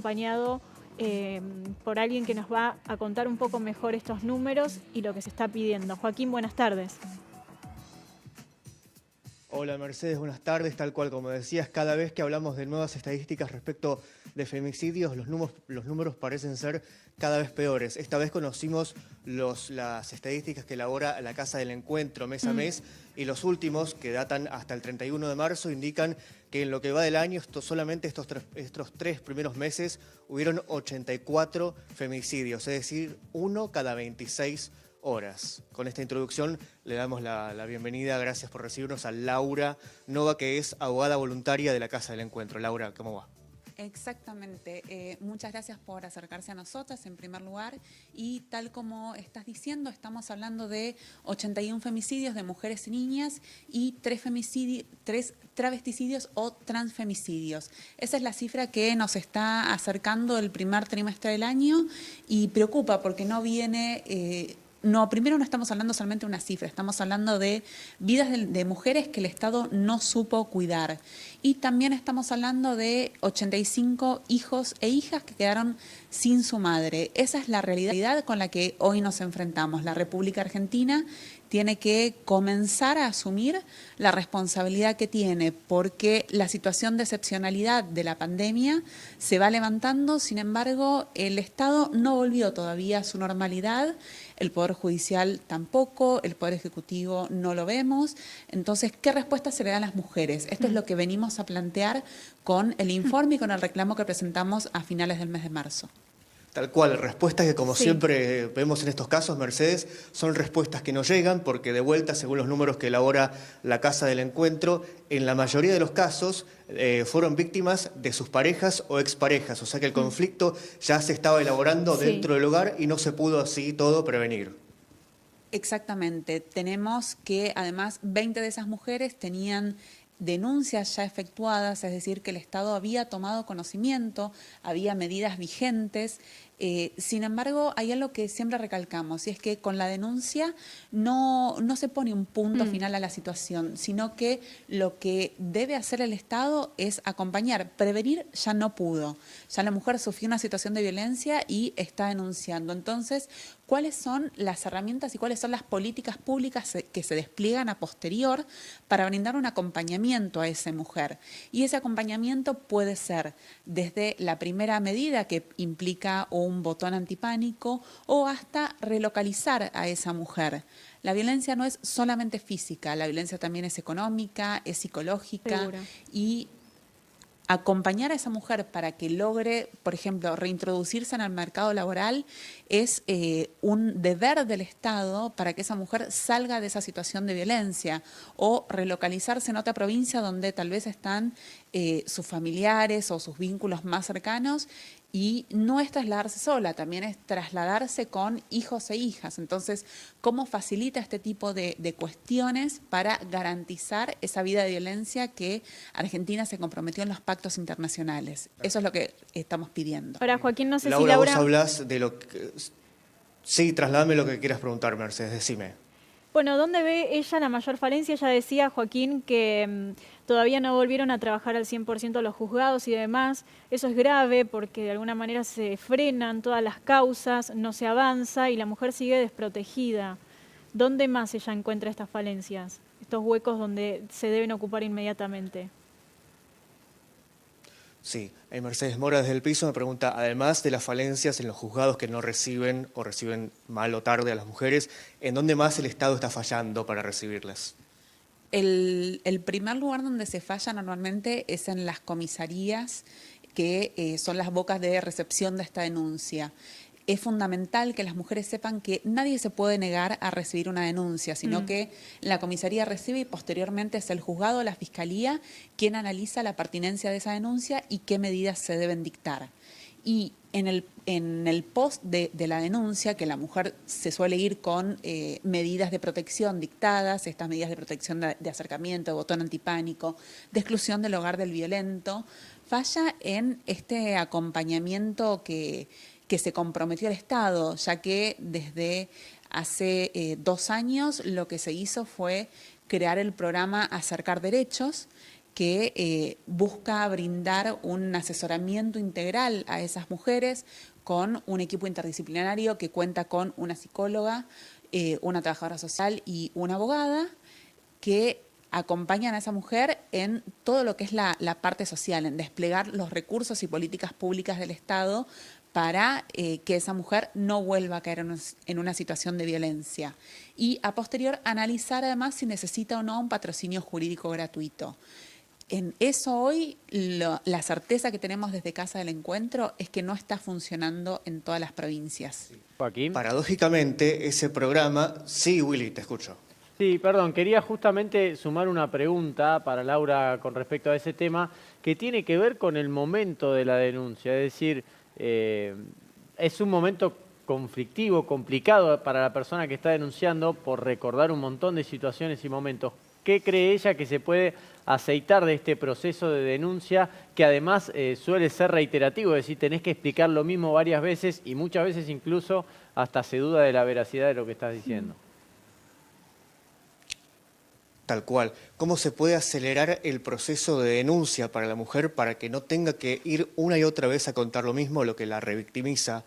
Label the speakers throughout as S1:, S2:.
S1: acompañado por alguien que nos va a contar un poco mejor estos números y lo que se está pidiendo. Joaquín, buenas tardes.
S2: Hola Mercedes, buenas tardes. Tal cual como decías, cada vez que hablamos de nuevas estadísticas respecto de femicidios, los números parecen ser cada vez peores. Esta vez conocimos las estadísticas que elabora la Casa del Encuentro mes a mes y los últimos, que datan hasta el 31 de marzo, indican que en lo que va del año, solamente estos tres primeros meses, hubieron 84 femicidios, es decir, 1 cada 26 horas. Con esta introducción le damos la bienvenida, gracias por recibirnos, a Laura Nova, que es abogada voluntaria de la Casa del Encuentro. Laura, ¿cómo va?
S3: Exactamente. Muchas gracias por acercarse a nosotras en primer lugar y tal como estás diciendo, estamos hablando de 81 femicidios de mujeres y niñas y 3 travesticidios o transfemicidios. Esa es la cifra que nos está acercando el primer trimestre del año y preocupa porque no viene... primero no estamos hablando solamente de una cifra, estamos hablando de vidas de mujeres que el Estado no supo cuidar. Y también estamos hablando de 85 hijos e hijas que quedaron sin su madre. Esa es la realidad con la que hoy nos enfrentamos. La República Argentina tiene que comenzar a asumir la responsabilidad que tiene, porque la situación de excepcionalidad de la pandemia se va levantando, sin embargo, el Estado no volvió todavía a su normalidad, el Poder Judicial tampoco, el Poder Ejecutivo no lo vemos. Entonces, ¿qué respuesta se le da a las mujeres? Esto es lo que venimos a plantear con el informe y con el reclamo que presentamos a finales del mes de marzo.
S2: Tal cual, respuestas que como siempre vemos en estos casos, Mercedes, son respuestas que no llegan porque de vuelta, según los números que elabora la Casa del Encuentro, en la mayoría de los casos fueron víctimas de sus parejas o exparejas, o sea que el conflicto ya se estaba elaborando dentro del hogar y no se pudo así todo prevenir.
S3: Exactamente, tenemos que además 20 de esas mujeres tenían denuncias ya efectuadas, es decir, que el Estado había tomado conocimiento, había medidas vigentes. Sin embargo, hay algo que siempre recalcamos, y es que con la denuncia no se pone un punto final a la situación, sino que lo que debe hacer el Estado es acompañar. Prevenir ya no pudo, ya la mujer sufrió una situación de violencia y está denunciando. Entonces, ¿cuáles son las herramientas y cuáles son las políticas públicas que se despliegan a posterior para brindar un acompañamiento a esa mujer? Y ese acompañamiento puede ser desde la primera medida, que implica un botón antipánico, o hasta relocalizar a esa mujer. La violencia no es solamente física, la violencia también es económica, es psicológica. Seguro. Y acompañar a esa mujer para que logre, por ejemplo, reintroducirse en el mercado laboral es un deber del Estado para que esa mujer salga de esa situación de violencia, o relocalizarse en otra provincia donde tal vez están sus familiares o sus vínculos más cercanos. Y no es trasladarse sola, también es trasladarse con hijos e hijas. Entonces, ¿cómo facilita este tipo de cuestiones para garantizar esa vida de violencia que Argentina se comprometió en los pactos internacionales? Eso es lo que estamos pidiendo.
S1: Ahora, Joaquín, no sé
S2: Laura,
S1: si Laura...
S2: vos hablás de lo que... Sí, trasladame lo que quieras preguntar, Mercedes, decime.
S1: Bueno, ¿dónde ve ella la mayor falencia? Ella decía, Joaquín, que todavía no volvieron a trabajar al 100% los juzgados y demás. Eso es grave porque de alguna manera se frenan todas las causas, no se avanza y la mujer sigue desprotegida. ¿Dónde más ella encuentra estas falencias? Estos huecos donde se deben ocupar inmediatamente.
S2: Sí, Mercedes Mora desde el piso me pregunta, además de las falencias en los juzgados que no reciben o reciben mal o tarde a las mujeres, ¿en dónde más el Estado está fallando para recibirlas?
S3: El primer lugar donde se falla normalmente es en las comisarías, que son las bocas de recepción de esta denuncia. Es fundamental que las mujeres sepan que nadie se puede negar a recibir una denuncia, sino que la comisaría recibe y posteriormente es el juzgado o la fiscalía quien analiza la pertinencia de esa denuncia y qué medidas se deben dictar. Y en el post de la denuncia, que la mujer se suele ir con medidas de protección dictadas, estas medidas de protección de acercamiento, de botón antipánico, de exclusión del hogar del violento, falla en este acompañamiento que se comprometió el Estado, ya que desde hace 2 años lo que se hizo fue crear el programa Acercar Derechos, que busca brindar un asesoramiento integral a esas mujeres con un equipo interdisciplinario que cuenta con una psicóloga, una trabajadora social y una abogada que acompañan a esa mujer en todo lo que es la parte social, en desplegar los recursos y políticas públicas del Estado para que esa mujer no vuelva a caer en una situación de violencia. Y a posterior analizar además si necesita o no un patrocinio jurídico gratuito. En eso hoy la certeza que tenemos desde Casa del Encuentro es que no está funcionando en todas las provincias.
S4: Joaquín.
S2: Paradójicamente, ese programa... Sí, Willy, te escucho.
S4: Sí, perdón, quería justamente sumar una pregunta para Laura con respecto a ese tema que tiene que ver con el momento de la denuncia. Es decir, es un momento conflictivo, complicado para la persona que está denunciando por recordar un montón de situaciones y momentos. ¿Qué cree ella que se puede aceitar de este proceso de denuncia que además suele ser reiterativo? Es decir, tenés que explicar lo mismo varias veces y muchas veces incluso hasta se duda de la veracidad de lo que estás diciendo.
S2: Tal cual. ¿Cómo se puede acelerar el proceso de denuncia para la mujer para que no tenga que ir una y otra vez a contar lo mismo, lo que la revictimiza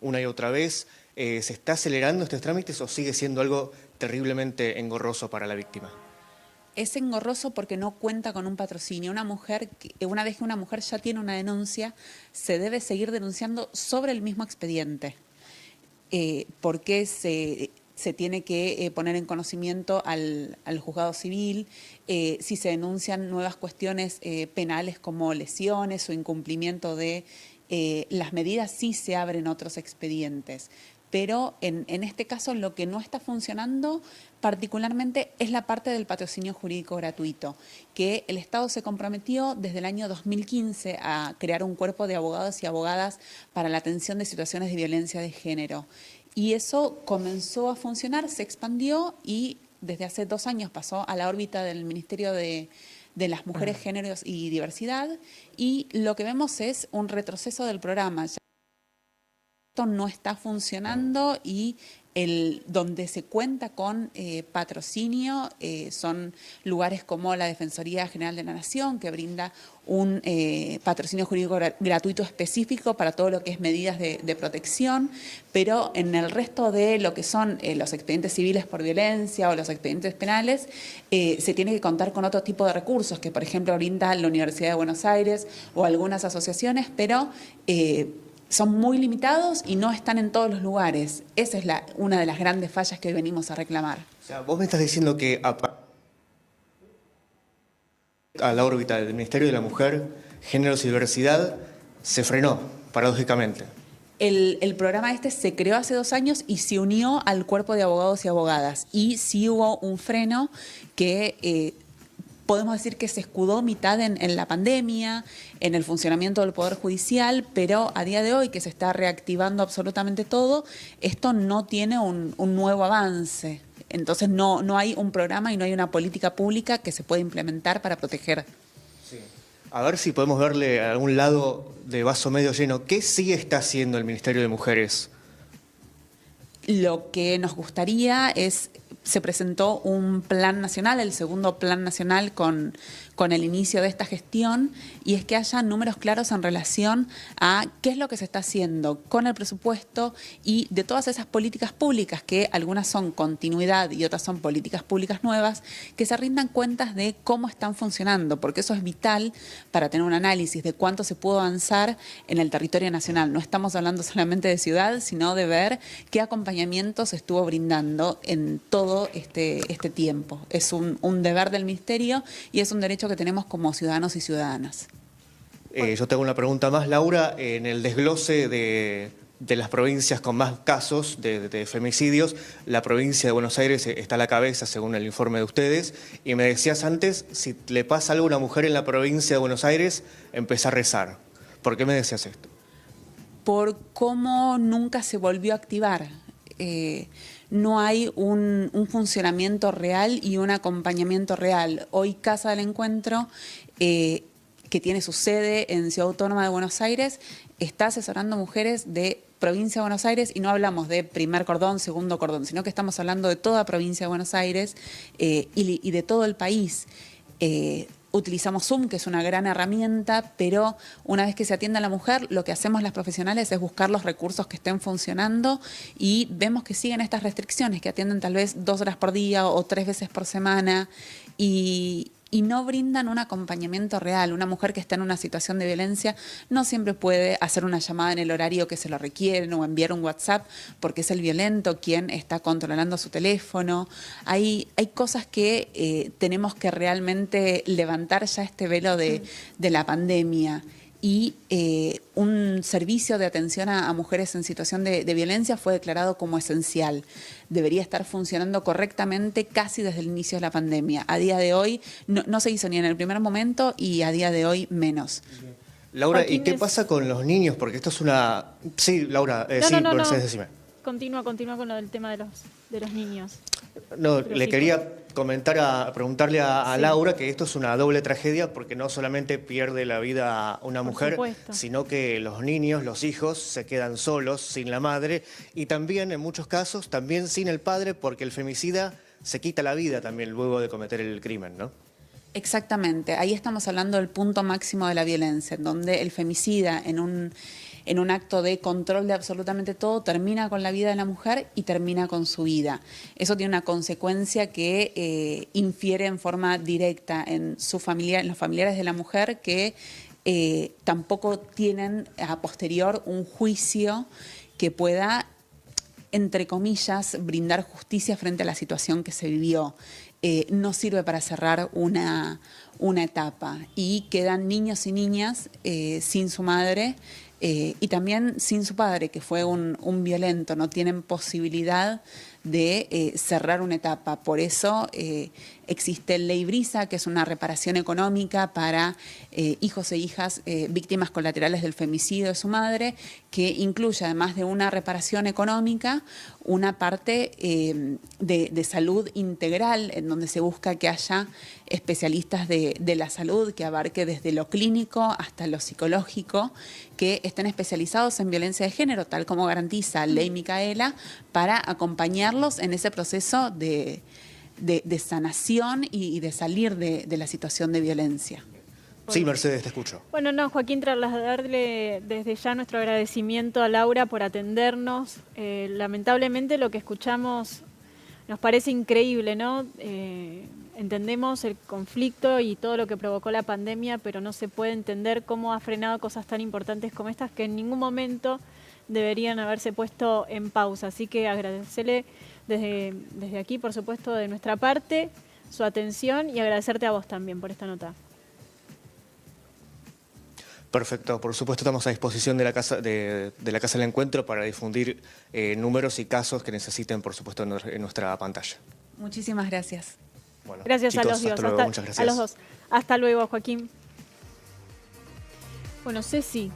S2: una y otra vez? ¿Se está acelerando estos trámites o sigue siendo algo terriblemente engorroso para la víctima?
S3: Es engorroso porque no cuenta con un patrocinio. Una vez que una mujer ya tiene una denuncia, se debe seguir denunciando sobre el mismo expediente. Porque se tiene que poner en conocimiento al juzgado civil, si se denuncian nuevas cuestiones penales como lesiones o incumplimiento de las medidas, sí se abren otros expedientes. Pero en este caso lo que no está funcionando particularmente es la parte del patrocinio jurídico gratuito, que el Estado se comprometió desde el año 2015 a crear un cuerpo de abogados y abogadas para la atención de situaciones de violencia de género. Y eso comenzó a funcionar, se expandió y desde hace 2 años pasó a la órbita del Ministerio de las Mujeres, Géneros y Diversidad, y lo que vemos es un retroceso del programa. Esto no está funcionando y donde se cuenta con patrocinio son lugares como la Defensoría General de la Nación, que brinda un patrocinio jurídico gratuito específico para todo lo que es medidas de protección, pero en el resto de lo que son los expedientes civiles por violencia o los expedientes penales, se tiene que contar con otro tipo de recursos que, por ejemplo, brinda la Universidad de Buenos Aires o algunas asociaciones, pero son muy limitados y no están en todos los lugares. Esa es una de las grandes fallas que hoy venimos a reclamar.
S2: O sea, vos me estás diciendo que a la órbita del Ministerio de la Mujer, Géneros y Diversidad se frenó, paradójicamente.
S3: El programa se creó hace 2 años y se unió al cuerpo de abogados y abogadas. Y sí hubo un freno que podemos decir que se escudó mitad en la pandemia, en el funcionamiento del Poder Judicial, pero a día de hoy que se está reactivando absolutamente todo, esto no tiene un nuevo avance. Entonces no hay un programa y no hay una política pública que se pueda implementar para proteger.
S2: Sí. A ver si podemos verle a algún lado de vaso medio lleno. ¿Qué sí está haciendo el Ministerio de Mujeres?
S3: Lo que nos gustaría se presentó un plan nacional, el segundo plan nacional con el inicio de esta gestión, y es que haya números claros en relación a qué es lo que se está haciendo con el presupuesto y de todas esas políticas públicas, que algunas son continuidad y otras son políticas públicas nuevas, que se rindan cuentas de cómo están funcionando, porque eso es vital para tener un análisis de cuánto se pudo avanzar en el territorio nacional. No estamos hablando solamente de ciudad, sino de ver qué acompañamiento se estuvo brindando en todo este tiempo. Es un deber del Ministerio y es un derecho que tenemos como ciudadanos y ciudadanas.
S2: Yo te hago una pregunta más, Laura. En el desglose de las provincias con más casos de femicidios, la provincia de Buenos Aires está a la cabeza, según el informe de ustedes. Y me decías antes, si le pasa algo a una mujer en la provincia de Buenos Aires, empieza a rezar. ¿Por qué me decías esto?
S3: Por cómo nunca se volvió a activar. No hay un funcionamiento real y un acompañamiento real. Hoy Casa del Encuentro, que tiene su sede en Ciudad Autónoma de Buenos Aires, está asesorando mujeres de provincia de Buenos Aires, y no hablamos de primer cordón, segundo cordón, sino que estamos hablando de toda provincia de Buenos Aires y de todo el país. Utilizamos Zoom, que es una gran herramienta, pero una vez que se atiende a la mujer, lo que hacemos las profesionales es buscar los recursos que estén funcionando y vemos que siguen estas restricciones, que atienden tal vez 2 horas por día o 3 veces por semana y no brindan un acompañamiento real. Una mujer que está en una situación de violencia no siempre puede hacer una llamada en el horario que se lo requieren o enviar un WhatsApp porque es el violento quien está controlando su teléfono. Hay cosas que tenemos que realmente levantar ya este velo de la pandemia. Y un servicio de atención a mujeres en situación de violencia fue declarado como esencial. Debería estar funcionando correctamente casi desde el inicio de la pandemia. A día de hoy no se hizo ni en el primer momento y a día de hoy menos.
S2: Laura,
S1: Joaquín,
S2: ¿y qué pasa con los niños? Porque esto es una... Sí, Laura, sí, Mercedes, decime.
S1: Continúa con lo del tema de los niños.
S2: No,
S1: Pero
S2: le
S1: sí,
S2: quería preguntarle a
S1: Sí.
S2: Laura que esto es una doble tragedia porque no solamente pierde la vida una
S1: Por
S2: mujer,
S1: supuesto.
S2: sino que los niños, los hijos, se quedan solos, sin la madre y también, en muchos casos, también sin el padre porque el femicida se quita la vida también luego de cometer el crimen, ¿no?
S3: Exactamente, ahí estamos hablando del punto máximo de la violencia, en donde el femicida en un acto de control de absolutamente todo termina con la vida de la mujer y termina con su vida. Eso tiene una consecuencia que infiere en forma directa en los familiares de la mujer que tampoco tienen a posterior un juicio que pueda, entre comillas, brindar justicia frente a la situación que se vivió. No sirve para cerrar una etapa y quedan niños y niñas sin su madre y también sin su padre, que fue un violento. No tienen posibilidad de cerrar una etapa. Por eso existe Ley Brisa, que es una reparación económica para hijos e hijas víctimas colaterales del femicidio de su madre, que incluye, además de una reparación económica, una parte de salud integral, en donde se busca que haya especialistas de la salud que abarque desde lo clínico hasta lo psicológico, que estén especializados en violencia de género, tal como garantiza Ley Micaela, para acompañarlos en ese proceso de sanación y de salir de la situación de violencia.
S2: Sí, Mercedes, te escucho.
S1: Bueno, no, Joaquín, trasladarle desde ya nuestro agradecimiento a Laura por atendernos. Lamentablemente lo que escuchamos nos parece increíble, ¿no? Entendemos el conflicto y todo lo que provocó la pandemia, pero no se puede entender cómo ha frenado cosas tan importantes como estas que en ningún momento deberían haberse puesto en pausa. Así que agradecerle desde aquí, por supuesto, de nuestra parte, su atención y agradecerte a vos también por esta nota.
S2: Perfecto, por supuesto estamos a disposición de la Casa del Encuentro para difundir números y casos que necesiten, por supuesto, en nuestra pantalla.
S3: Muchísimas gracias.
S2: Bueno,
S1: Gracias
S2: chicos,
S1: a los dos.
S2: hasta luego, muchas gracias.
S1: A los dos. Hasta luego, Joaquín. Bueno, Ceci.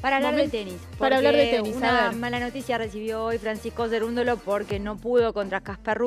S5: Para hablar de tenis.
S1: Para hablar de tenis, a
S5: Una
S1: ver.
S5: mala noticia recibió hoy Francisco Cerúndolo porque no pudo contra Casper Ruud.